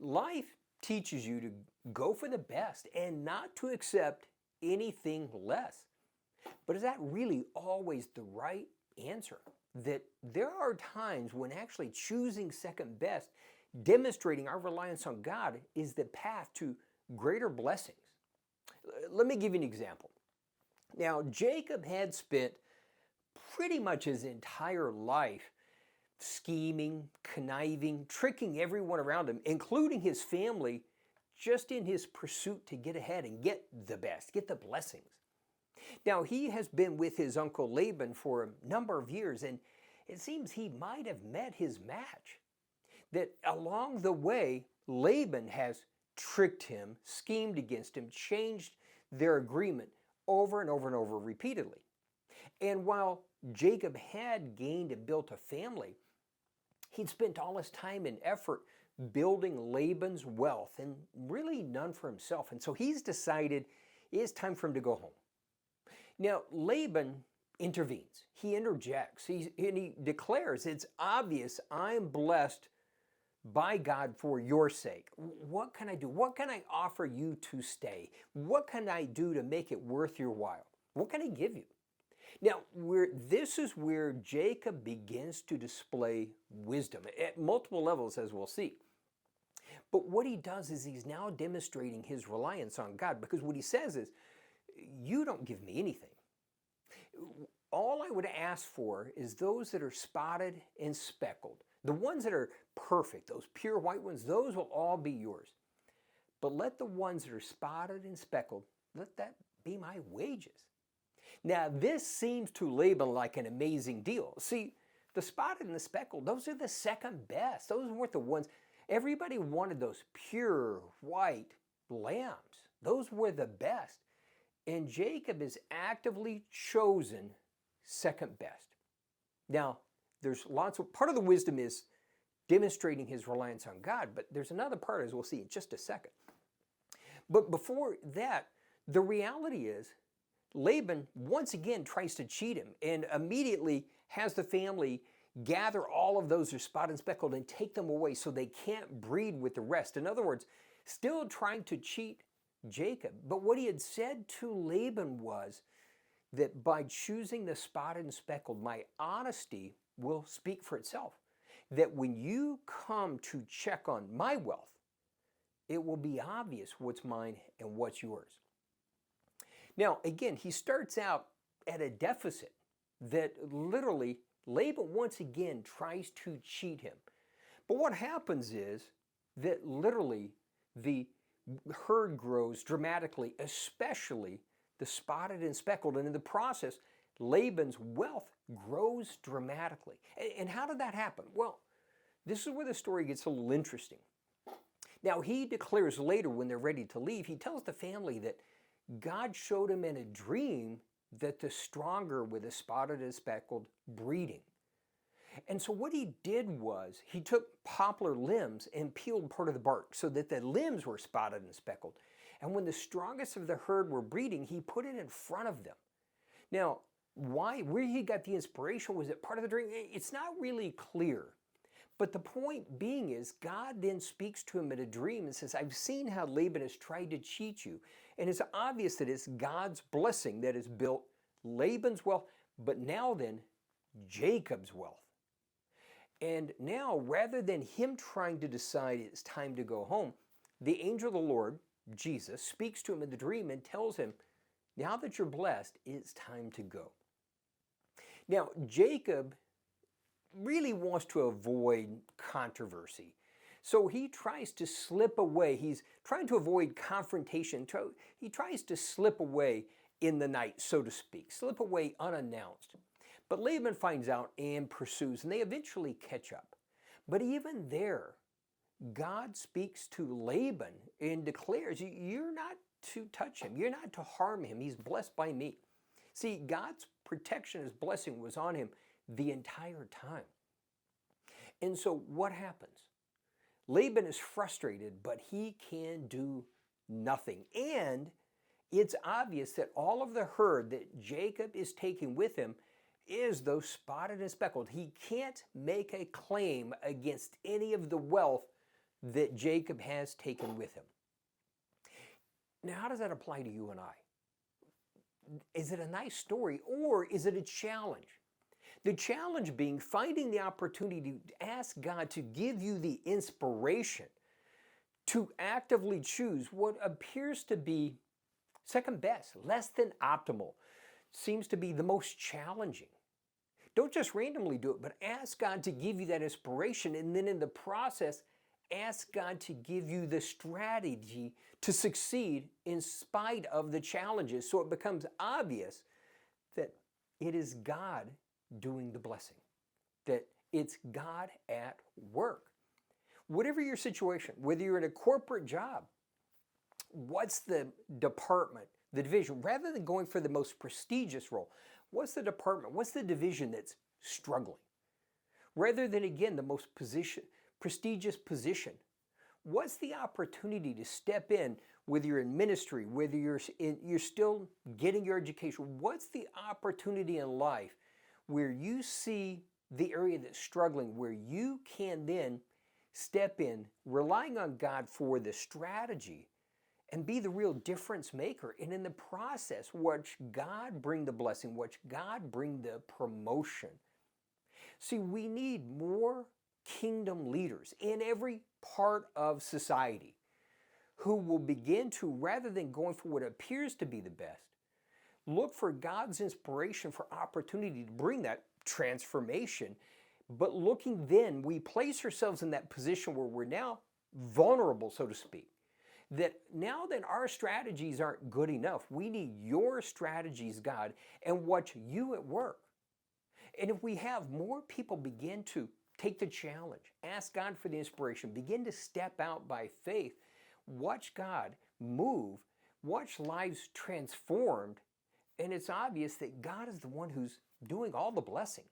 Life teaches you to go for the best and not to accept anything less. But is that really always the right answer? That there are times when actually choosing second best, demonstrating our reliance on God, is the path to greater blessings. Let me give you an example. Now, Jacob had spent pretty much his entire life scheming, conniving, tricking everyone around him, including his family, just in his pursuit to get ahead and get the best, get the blessings. Now, he has been with his uncle Laban for a number of years, and it seems he might have met his match. That along the way, Laban has tricked him, schemed against him, changed their agreement over and over and over repeatedly. And while Jacob had gained and built a family, he'd spent all his time and effort building Laban's wealth and really none for himself. And so he's decided it's time for him to go home. Now, Laban intervenes. He interjects. And he declares, it's obvious I'm blessed by God for your sake. What can I do? What can I offer you to stay? What can I do to make it worth your while? What can I give you? Now, this is where Jacob begins to display wisdom at multiple levels, as we'll see. But what he does is he's now demonstrating his reliance on God, because what he says is, you don't give me anything. All I would ask for is those that are spotted and speckled. The ones that are perfect, those pure white ones, those will all be yours. But let the ones that are spotted and speckled, let that be my wages. Now, this seems to Laban like an amazing deal. See, the spotted and the speckled, those are the second best. Those weren't the ones. Everybody wanted those pure white lambs. Those were the best. And Jacob is actively chosen second best. Now, there's lots of, part of the wisdom is demonstrating his reliance on God, but there's another part, as we'll see in just a second. But before that, the reality is, Laban once again tries to cheat him and immediately has the family gather all of those who are spotted and speckled and take them away so they can't breed with the rest. In other words, still trying to cheat Jacob. But what he had said to Laban was that by choosing the spotted and speckled, my honesty will speak for itself. That when you come to check on my wealth, it will be obvious what's mine and what's yours. Now, again, he starts out at a deficit that literally Laban once again tries to cheat him. But what happens is that literally the herd grows dramatically, especially the spotted and speckled. And in the process, Laban's wealth grows dramatically. And how did that happen? Well, this is where the story gets a little interesting. Now, he declares later when they're ready to leave, he tells the family that God showed him in a dream that the stronger were the spotted and speckled breeding. And so what he did was he took poplar limbs and peeled part of the bark so that the limbs were spotted and speckled. And when the strongest of the herd were breeding, he put it in front of them. Now, where he got the inspiration, was it part of the dream? It's not really clear. But the point being is, God then speaks to him in a dream and says, I've seen how Laban has tried to cheat you. And it's obvious that it's God's blessing that has built Laban's wealth, but now then, Jacob's wealth. And now, rather than him trying to decide it's time to go home, the angel of the Lord, Jesus, speaks to him in the dream and tells him, now that you're blessed, it's time to go. Now, Jacob really wants to avoid controversy. So he tries to slip away. He's trying to avoid confrontation. He tries to slip away in the night, so to speak, slip away unannounced. But Laban finds out and pursues, and they eventually catch up. But even there, God speaks to Laban and declares, you're not to touch him. You're not to harm him. He's blessed by me. See, God's protection, his blessing was on him the entire time. And so what happens? Laban is frustrated, but he can do nothing. And it's obvious that all of the herd that Jacob is taking with him is those spotted and speckled. He can't make a claim against any of the wealth that Jacob has taken with him. Now, how does that apply to you and I? Is it a nice story or is it a challenge? The challenge being finding the opportunity to ask God to give you the inspiration to actively choose what appears to be second best, less than optimal, seems to be the most challenging. Don't just randomly do it, but ask God to give you that inspiration, and then in the process, ask God to give you the strategy to succeed in spite of the challenges, so it becomes obvious that it is God doing the blessing, that it's God at work. Whatever your situation, whether you're in a corporate job, what's the department, the division, rather than going for the most prestigious role, what's the department, what's the division that's struggling? Rather than, again, the most prestigious position, what's the opportunity to step in, whether you're in ministry, whether you're still getting your education, what's the opportunity in life where you see the area that's struggling, where you can then step in, relying on God for the strategy and be the real difference maker. And in the process, watch God bring the blessing, watch God bring the promotion. See, we need more kingdom leaders in every part of society who will begin to, rather than going for what appears to be the best, look for God's inspiration for opportunity to bring that transformation. But looking then, we place ourselves in that position where we're now vulnerable, so to speak. That now that our strategies aren't good enough, we need your strategies, God, and watch you at work. And if we have more people begin to take the challenge, ask God for the inspiration, begin to step out by faith, watch God move, watch lives transformed, and it's obvious that God is the one who's doing all the blessing.